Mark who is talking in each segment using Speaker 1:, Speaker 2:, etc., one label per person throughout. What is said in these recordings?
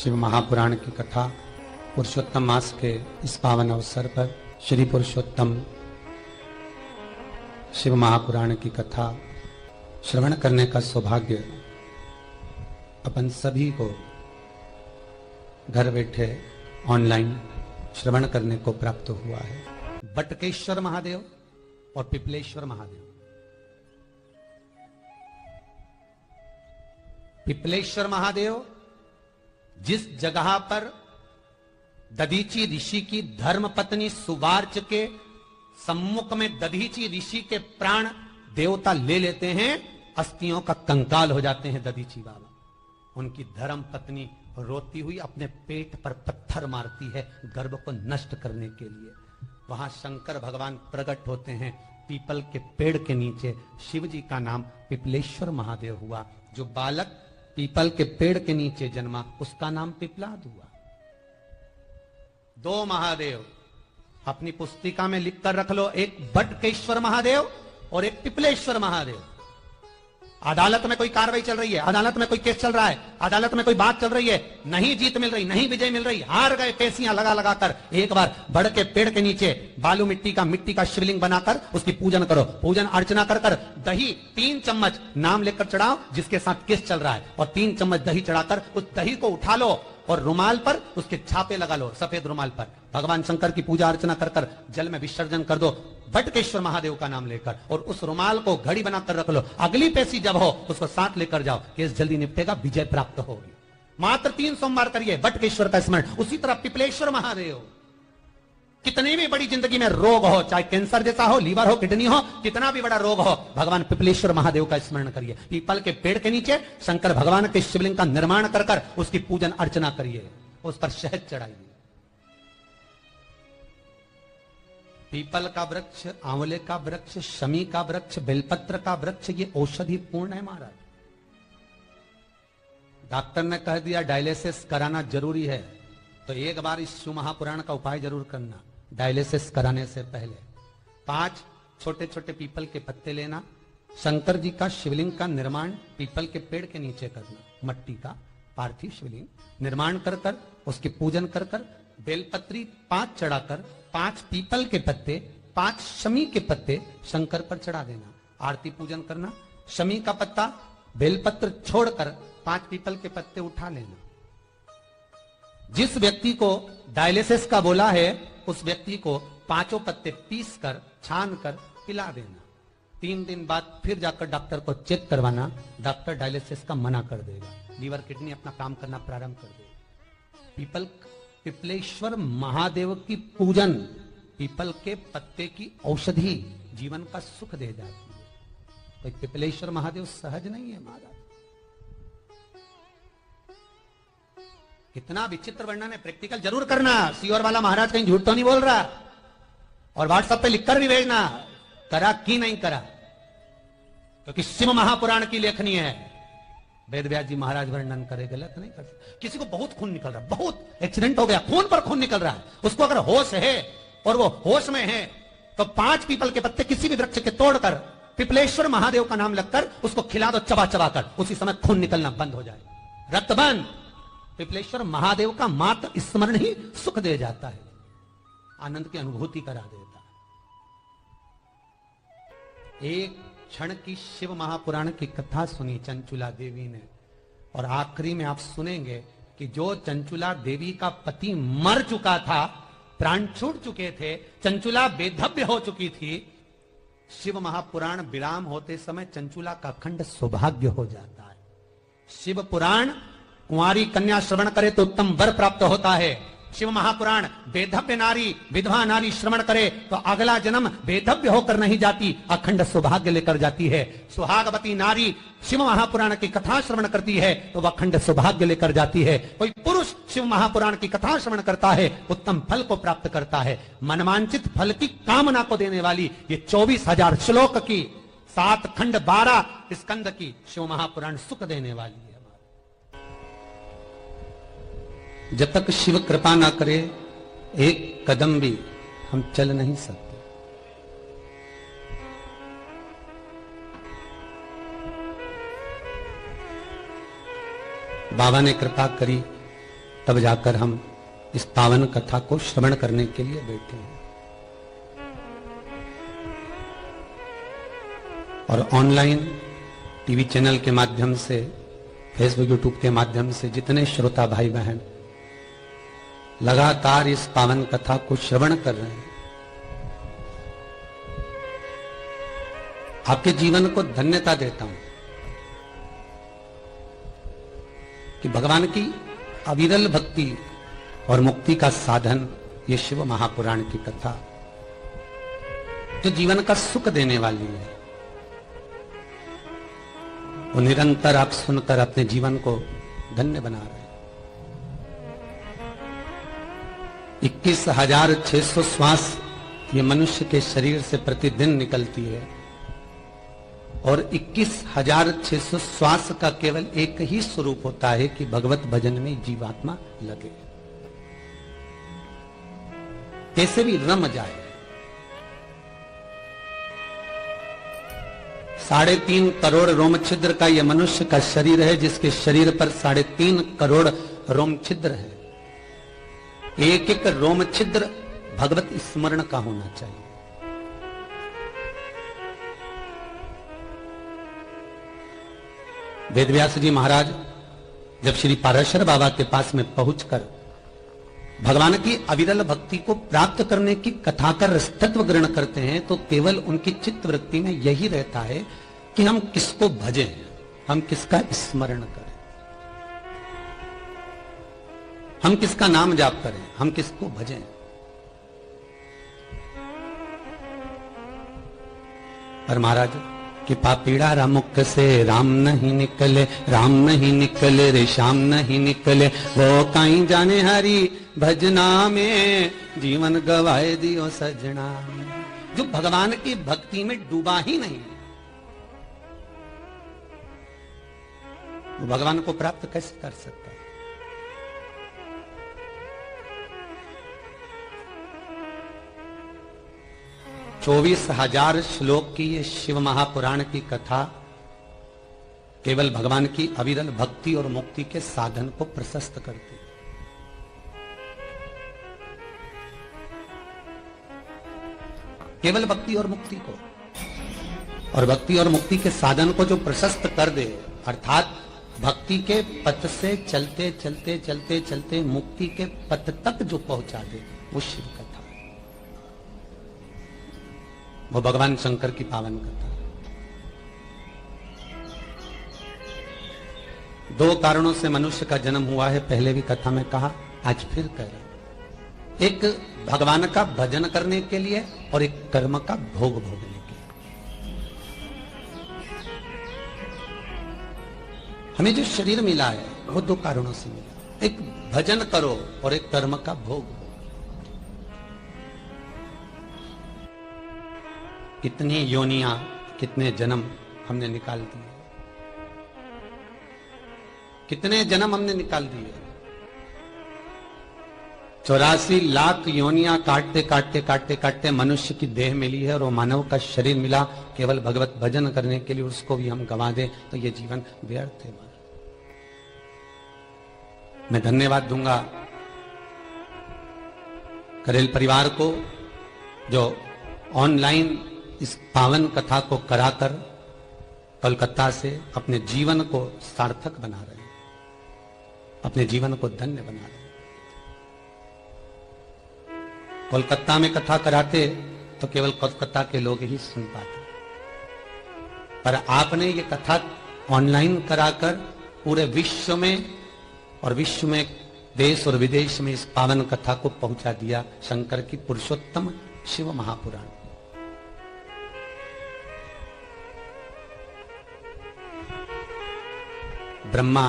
Speaker 1: शिव महापुराण की कथा पुरुषोत्तम मास के इस पावन अवसर पर श्री पुरुषोत्तम शिव महापुराण की कथा श्रवण करने का सौभाग्य अपन सभी को घर बैठे ऑनलाइन श्रवण करने को प्राप्त हुआ है। बटकेश्वर महादेव और पिपलेश्वर महादेव। पिपलेश्वर महादेव जिस जगह पर दधीची ऋषि की धर्म पत्नी सुवार्च के सम्मुख में दधीची ऋषि के प्राण देवता ले लेते हैं, अस्थियों का कंकाल हो जाते हैं दधीची बाबा। उनकी धर्म पत्नी रोती हुई अपने पेट पर पत्थर मारती है गर्भ को नष्ट करने के लिए। वहां शंकर भगवान प्रकट होते हैं पीपल के पेड़ के नीचे। शिव जी का नाम पिपलेश्वर महादेव हुआ। जो बालक पीपल के पेड़ के नीचे जन्मा उसका नाम पिपलाद हुआ। दो महादेव अपनी पुस्तिका में लिखकर रख लो, एक बटकेश्वर महादेव और एक पिपलेश्वर महादेव। अदालत में कोई कार्रवाई चल रही है, अदालत में कोई केस चल रहा है, अदालत में कोई बात चल रही है, नहीं जीत मिल रही, नहीं विजय मिल रही, हार गए, पेशियां लगा लगा कर एक बार बड़ के पेड़ के नीचे बालू मिट्टी का शिवलिंग बनाकर उसकी पूजन करो। पूजन अर्चना कर कर दही 3 चम्मच नाम लेकर चढ़ाओ जिसके साथ केस चल रहा है, और 3 चम्मच दही चढ़ाकर उस दही को उठा लो और रुमाल पर उसके छापे लगा लो, सफेद रुमाल पर। भगवान शंकर की पूजा अर्चना कर कर जल में विसर्जन कर दो बटकेश्वर महादेव का नाम लेकर, और उस रुमाल को घड़ी बनाकर रख लो। अगली पेशी जब हो उसको साथ लेकर जाओ, केस जल्दी निपटेगा, विजय प्राप्त होगी। मात्र 3 सोमवार करिए बटकेश्वर का स्मरण। उसी तरह पिपलेश्वर महादेव, कितनी भी बड़ी जिंदगी में रोग हो, चाहे कैंसर जैसा हो, लीवर हो, किडनी हो, कितना भी बड़ा रोग हो, भगवान पिपलेश्वर महादेव का स्मरण करिए। पीपल के पेड़ के नीचे शंकर भगवान के शिवलिंग का निर्माण कर कर उसकी पूजन अर्चना करिए, उस पर शहद चढ़ाइए। पीपल का वृक्ष, आंवले का वृक्ष, शमी का वृक्ष, बेलपत्र का वृक्ष, ये औषधि पूर्ण है महाराज। डॉक्टर ने कह दिया डायलिसिस कराना जरूरी है, तो एक बार इस शिव महापुराण का उपाय जरूर करना। डायलिसिस कराने से पहले 5 छोटे छोटे पीपल के पत्ते लेना, शंकर जी का शिवलिंग का निर्माण पीपल के पेड़ के नीचे करना, मट्टी का पार्थिव शिवलिंग निर्माण कर कर उसकी पूजन कर कर बेलपत्री 5 चढ़ाकर 5 पीपल के पत्ते, 5 शमी के पत्ते शंकर पर चढ़ा देना। आरती पूजन करना, शमी का पत्ता बेलपत्र छोड़कर 5 पीपल के पत्ते उठा लेना। जिस व्यक्ति को डायलिसिस का बोला है उस व्यक्ति को 5 पत्ते पीस कर छान कर पिला देना। 3 दिन बाद फिर जाकर डॉक्टर को चेक करवाना, डॉक्टर डायलिसिस का मना कर देगा, लीवर किडनी अपना काम करना प्रारंभ कर देगा। पिपलेश्वर महादेव की पूजन, पीपल के पत्ते की औषधि जीवन का सुख दे जाती है। तो पिपलेश्वर महादेव सहज नहीं है महाराज। कितना विचित्र वर्णन है, प्रैक्टिकल जरूर करना। सीओर वाला महाराज कहीं झूठ तो नहीं बोल रहा, और व्हाट्सएप पे लिखकर भी भेजना करा कि नहीं करा, क्योंकि शिव महापुराण की लेखनी है। वेद व्यास जी महाराज वर्णन करे, गलत नहीं कर सकते। किसी को बहुत खून निकल रहा, बहुत एक्सीडेंट हो गया, खून पर खून निकल रहा है, उसको अगर होश है और वो होश में है तो 5 पीपल के पत्ते किसी भी वृक्ष के तोड़कर पिपलेश्वर महादेव का नाम लगकर उसको खिला दो चबा चबा कर, उसी समय खून निकलना बंद हो जाए, रक्त बंद। पिपलेश्वर महादेव का मात्र स्मरण ही सुख दे जाता है, आनंद की अनुभूति करा देता है। एक क्षण की शिव महापुराण की कथा सुनी चंचुला देवी ने, और आखिरी में आप सुनेंगे कि जो चंचुला देवी का पति मर चुका था, प्राण छूट चुके थे, चंचुला बेधव्य हो चुकी थी, शिव महापुराण विराम होते समय चंचुला का अखंड सौभाग्य हो जाता है। शिव पुराण कुंवारी कन्या श्रवण करे तो उत्तम वर प्राप्त होता है। शिव महापुराण बेधव्य नारी, विधवा नारी श्रवण करे तो अगला जन्म बेधव्य होकर नहीं जाती, अखंड सौभाग्य लेकर जाती है। सुहागवती नारी शिव महापुराण की कथा श्रवण करती है तो वह अखंड सौभाग्य लेकर जाती है। कोई पुरुष शिव महापुराण की कथा श्रवण करता है, उत्तम फल को प्राप्त करता है। मनवांचित फल की कामना को देने वाली ये 24,000 श्लोक की 7 खंड 12 स्कंद की शिव महापुराण सुख देने वाली है। जब तक शिव कृपा ना करे एक कदम भी हम चल नहीं सकते। बाबा ने कृपा करी, तब जाकर हम इस पावन कथा को श्रवण करने के लिए बैठे हैं। और ऑनलाइन टीवी चैनल के माध्यम से, फेसबुक यूट्यूब के माध्यम से जितने श्रोता भाई बहन लगातार इस पावन कथा को श्रवण कर रहे हैं, आपके जीवन को धन्यता देता हूं कि भगवान की अविरल भक्ति और मुक्ति का साधन ये शिव महापुराण की कथा जो जीवन का सुख देने वाली है, वो निरंतर आप सुनकर अपने जीवन को धन्य बना रहे हैं। 21,600 श्वास ये मनुष्य के शरीर से प्रतिदिन निकलती है और 21,600 श्वास का केवल एक ही स्वरूप होता है कि भगवत भजन में जीवात्मा लगे, कैसे भी रम जाए। 3.5 करोड़ रोम छिद्र का यह मनुष्य का शरीर है, जिसके शरीर पर 3.5 करोड़ रोम छिद्र है। एक एक रोम छिद्र भगवत स्मरण का होना चाहिए। वेदव्यास जी महाराज जब श्री पाराशर बाबा के पास में पहुंचकर भगवान की अविरल भक्ति को प्राप्त करने की कथा का रसतत्व ग्रहण करते हैं, तो केवल उनकी चित्त वृत्ति में यही रहता है कि हम किसको भजें, हम किसका स्मरण करें, हम किसका नाम जाप करें, हम किसको भजें। पर महाराज कि पापीड़ा रामुख से राम नहीं निकले, राम नहीं निकले रे श्याम नहीं निकले, वो कहीं जाने हरी भजना में जीवन गवाए दियो सजना। जो भगवान की भक्ति में डूबा ही नहीं, वो भगवान को प्राप्त कैसे कर सकता है। चौबीस 24,000 श्लोक की ये शिव महापुराण की कथा केवल भगवान की अविरल भक्ति और मुक्ति के साधन को प्रशस्त करती है। केवल भक्ति और मुक्ति को, और भक्ति और मुक्ति के साधन को जो प्रशस्त कर दे, अर्थात भक्ति के पथ से चलते चलते चलते चलते मुक्ति के पथ तक जो पहुंचा दे, वो शिव कथा, वो भगवान शंकर की पावन कथा। 2 कारणों से मनुष्य का जन्म हुआ है, पहले भी कथा में कहा, आज फिर कह रहा। एक भगवान का भजन करने के लिए और एक कर्म का भोग भोगने के लिए। हमें जो शरीर मिला है वो 2 कारणों से मिला, एक भजन करो और एक कर्म का भोग भोगो। कितनी योनियां, कितने जन्म हमने निकाल दिए, कितने जन्म हमने निकाल दिए। 84 लाख योनियां काटते काटते काटते काटते मनुष्य की देह मिली है और वो मानव का शरीर मिला केवल भगवत भजन करने के लिए, उसको भी हम गंवा दें तो ये जीवन व्यर्थ है। मैं धन्यवाद दूंगा करेल परिवार को जो ऑनलाइन इस पावन कथा को कराकर कोलकाता से अपने जीवन को सार्थक बना रहे हैं, अपने जीवन को धन्य बना रहे हैं। कोलकाता में कथा कराते तो केवल कोलकाता के लोग ही सुन पाते, पर आपने ये कथा ऑनलाइन कराकर पूरे विश्व में, और विश्व में देश और विदेश में इस पावन कथा को पहुंचा दिया, शंकर की पुरुषोत्तम शिव महापुराण। ब्रह्मा,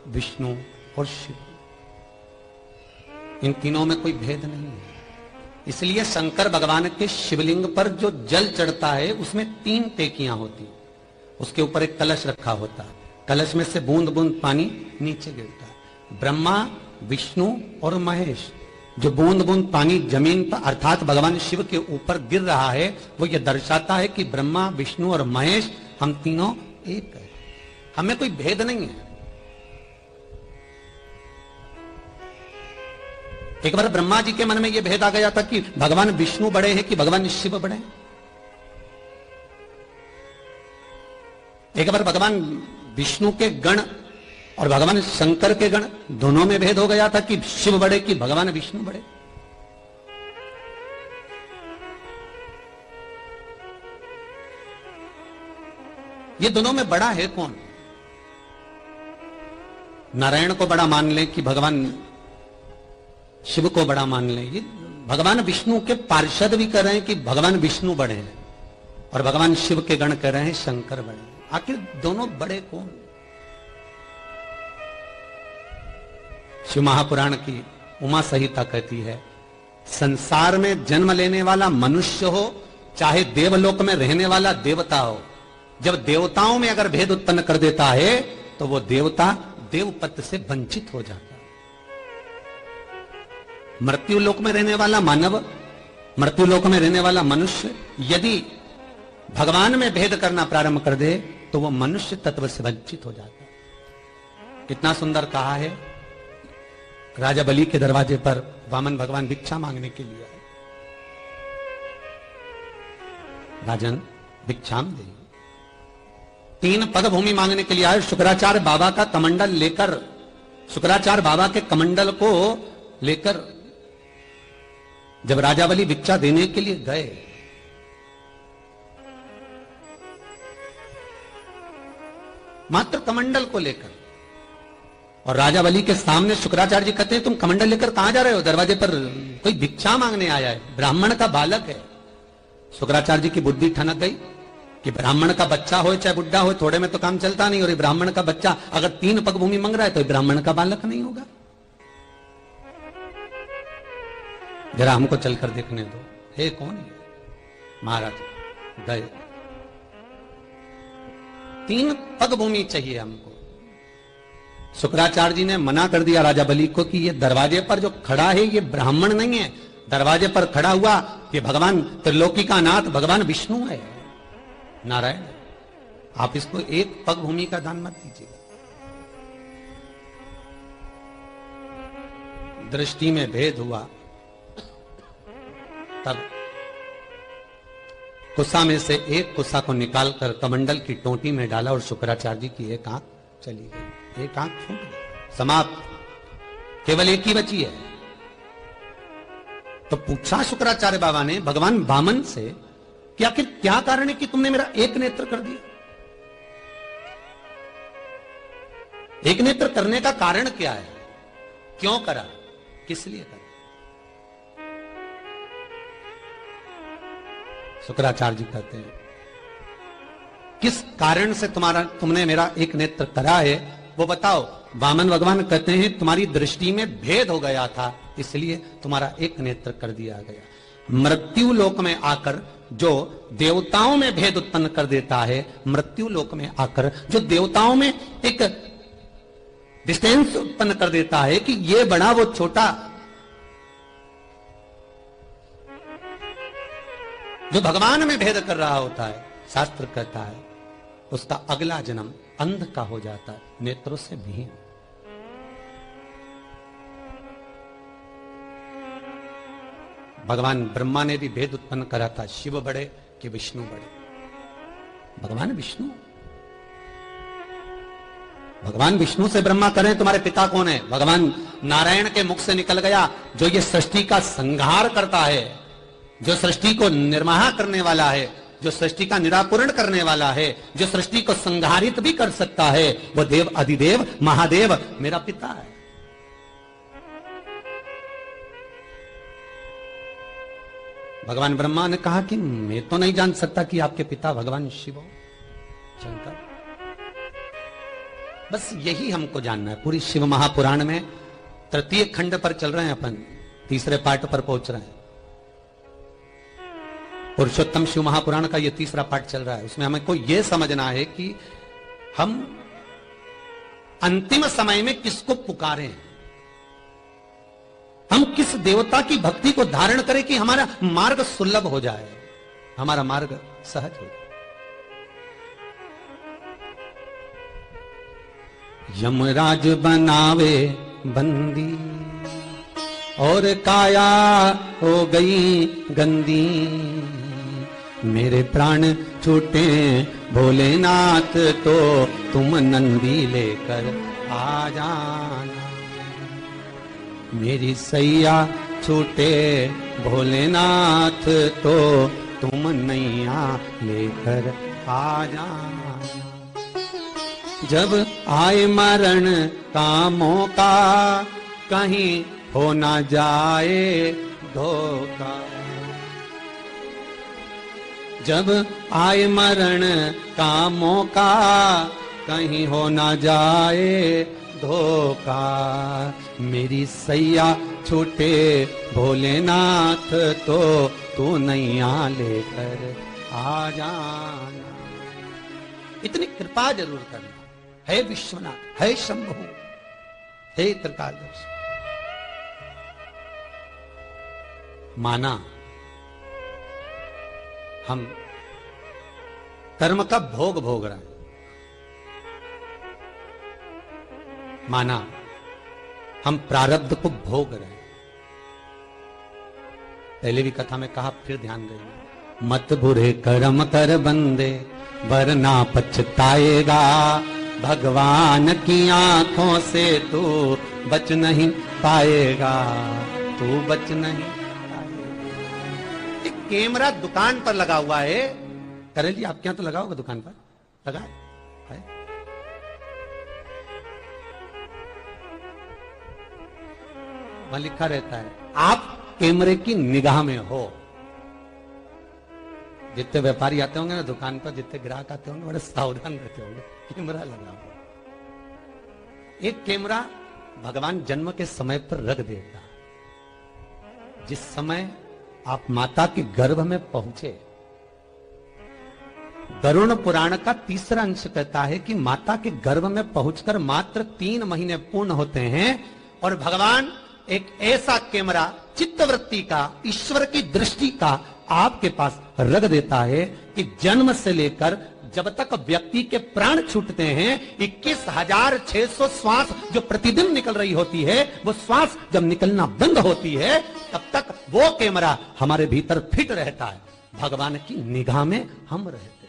Speaker 1: विष्णु और शिव, इन तीनों में कोई भेद नहीं है। इसलिए शंकर भगवान के शिवलिंग पर जो जल चढ़ता है उसमें 3 टेकियां होती, उसके ऊपर एक कलश रखा होता है, कलश में से बूंद बूंद पानी नीचे गिरता है। ब्रह्मा, विष्णु और महेश, जो बूंद बूंद पानी जमीन पर अर्थात भगवान शिव के ऊपर गिर रहा है, वो ये दर्शाता है कि ब्रह्मा, विष्णु और महेश हम तीनों एक है, हमें कोई भेद नहीं है। एक बार ब्रह्मा जी के मन में यह भेद आ गया था कि भगवान विष्णु बड़े हैं कि भगवान शिव बड़े हैं। एक बार भगवान विष्णु के गण और भगवान शंकर के गण दोनों में भेद हो गया था कि शिव बड़े कि भगवान विष्णु बड़े। ये दोनों में बड़ा है कौन? नारायण को बड़ा मान ले कि भगवान शिव को बड़ा मान ले? ये भगवान विष्णु के पार्षद भी कह रहे हैं कि भगवान विष्णु बड़े हैं और भगवान शिव के गण कह रहे हैं शंकर बड़े हैं। आखिर दोनों बड़े कौन? शिव महापुराण की उमा संहिता कहती है, संसार में जन्म लेने वाला मनुष्य हो चाहे देवलोक में रहने वाला देवता हो, जब देवताओं में अगर भेद उत्पन्न कर देता है तो वो देवता देवपद से वंचित हो जाता है। मृत्यु लोक में रहने वाला मानव, मृत्यु लोक में रहने वाला मनुष्य यदि भगवान में भेद करना प्रारंभ कर दे तो वो मनुष्य तत्व से वंचित हो जाता है। कितना सुंदर कहा है, राजा बलि के दरवाजे पर वामन भगवान भिक्षा मांगने के लिए आए। राजन भिक्षाम दे, 3 पद भूमि मांगने के लिए आए। शुक्राचार्य बाबा का कमंडल लेकर, शुक्राचार्य बाबा के कमंडल को लेकर जब राजा बलि भिक्षा देने के लिए गए, मात्र कमंडल को लेकर, और राजा बलि के सामने शुक्राचार्य जी कहते हैं तुम कमंडल लेकर कहां जा रहे हो? दरवाजे पर कोई भिक्षा मांगने आया है, ब्राह्मण का बालक है। शुक्राचार्य जी की बुद्धि ठनक गई कि ब्राह्मण का बच्चा हो चाहे बुढ़ा हो, थोड़े में तो काम चलता नहीं, और ये ब्राह्मण का बच्चा अगर 3 पग भूमि मांग रहा है तो ये ब्राह्मण का बालक नहीं होगा। जरा हमको चलकर देखने दो, हे कौन है? महाराज गए, 3 पग भूमि चाहिए हमको। शुक्राचार्य जी ने मना कर दिया राजा बलि को कि ये दरवाजे पर जो खड़ा है ये ब्राह्मण नहीं है, दरवाजे पर खड़ा हुआ ये भगवान त्रिलोकी का नाथ भगवान विष्णु है, नारायण। आप इसको 1 पग भूमि का दान मत दीजिएगा। दृष्टि में भेद हुआ, तब कुसा में से एक कुसा को निकालकर कमंडल की टोटी में डाला और शुक्राचार्य जी की एक आंख चली गई, एक आंख फूट गई, समाप्त, केवल एक ही बची है। तो पूछा शुक्राचार्य बाबा ने भगवान वामन से कि आखिर क्या कारण है कि तुमने मेरा एक नेत्र कर दिया? एक नेत्र करने का कारण क्या है? क्यों करा? किस लिए करा? शुक्राचार्य जी कहते हैं किस कारण से तुमने मेरा एक नेत्र करा है वो बताओ। वामन भगवान कहते हैं तुम्हारी दृष्टि में भेद हो गया था इसलिए तुम्हारा एक नेत्र कर दिया गया। मृत्यु लोक में आकर जो देवताओं में भेद उत्पन्न कर देता है, मृत्यु लोक में आकर जो देवताओं में एक डिस्टेंस उत्पन्न कर देता है कि ये बड़ा वो छोटा, जो भगवान में भेद कर रहा होता है, शास्त्र कहता है उसका अगला जन्म अंध का हो जाता है, नेत्रों से विहीन। भगवान ब्रह्मा ने भी भेद उत्पन्न करा था, शिव बड़े कि विष्णु बड़े? भगवान विष्णु, भगवान विष्णु से ब्रह्मा करें तुम्हारे पिता कौन है? भगवान नारायण के मुख से निकल गया जो ये सृष्टि का संहार करता है, जो सृष्टि को निर्माण करने वाला है, जो सृष्टि का निराकरण करने वाला है, जो सृष्टि को संहारित भी कर सकता है, वो देव अधिदेव महादेव मेरा पिता है। भगवान ब्रह्मा ने कहा कि मैं तो नहीं जान सकता कि आपके पिता भगवान शिव हो, शंकर। बस यही हमको जानना है। पूरी शिव महापुराण में 3य खंड पर चल रहे हैं अपन, 3रे पार्ट पर पहुंच रहे हैं। पुरुषोत्तम शिव महापुराण का यह 3रा पार्ट चल रहा है। उसमें हमको यह समझना है कि हम अंतिम समय में किसको पुकारें, हम किस देवता की भक्ति को धारण करें कि हमारा मार्ग सुलभ हो जाए, हमारा मार्ग सहज हो जाए। यमराज बनावे बंदी और काया हो गई गंदी। मेरे प्राण छूटे भोलेनाथ तो तुम नंदी लेकर आ जाना। मेरी सैया छूटे भोलेनाथ तो तुम नैया लेकर आ जाना। जब आए मरण का मौका कहीं हो ना जाए धोखा। जब आए मरण का मौका कहीं हो ना जाए धोखा। मेरी सैया छूटे भोलेनाथ तो तू नैया लेकर आ जाना। इतनी कृपा जरूर करना। है विश्वनाथ, है शंभु, हे त्रिकालदर्शी। माना हम कर्म का भोग भोग रहे हैं, माना हम प्रारब्ध को भोग रहे हैं। पहले भी कथा में कहा, फिर ध्यान देना। मत बुरे कर्म कर बंदे वरना पछताएगा। भगवान की आंखों से तू बच नहीं पाएगा, तू बच नहीं पाएगा। एक कैमरा दुकान पर लगा हुआ है। करें जी, आपके यहां तो लगा होगा दुकान पर, लगा है? वहां लिखा रहता है आप कैमरे की निगाह में हो। जितने व्यापारी आते होंगे ना दुकान पर, जितने ग्राहक आते होंगे, बड़े सावधान रहते होंगे। कैमरा लगा हुआ, एक कैमरा भगवान जन्म के समय पर रख देता। जिस समय आप माता के गर्भ में पहुंचे, गरुड़ पुराण का तीसरा अंश कहता है कि माता के गर्भ में पहुंचकर मात्र 3 महीने पूर्ण होते हैं और भगवान एक ऐसा कैमरा चित्तवृत्ति का, ईश्वर की दृष्टि का आपके पास रख देता है कि जन्म से लेकर जब तक व्यक्ति के प्राण छूटते हैं, 21,600 श्वास जो प्रतिदिन निकल रही होती है, वो श्वास जब निकलना बंद होती है, तब तक वो कैमरा हमारे भीतर फिट रहता है। भगवान की निगाह में हम रहते हैं।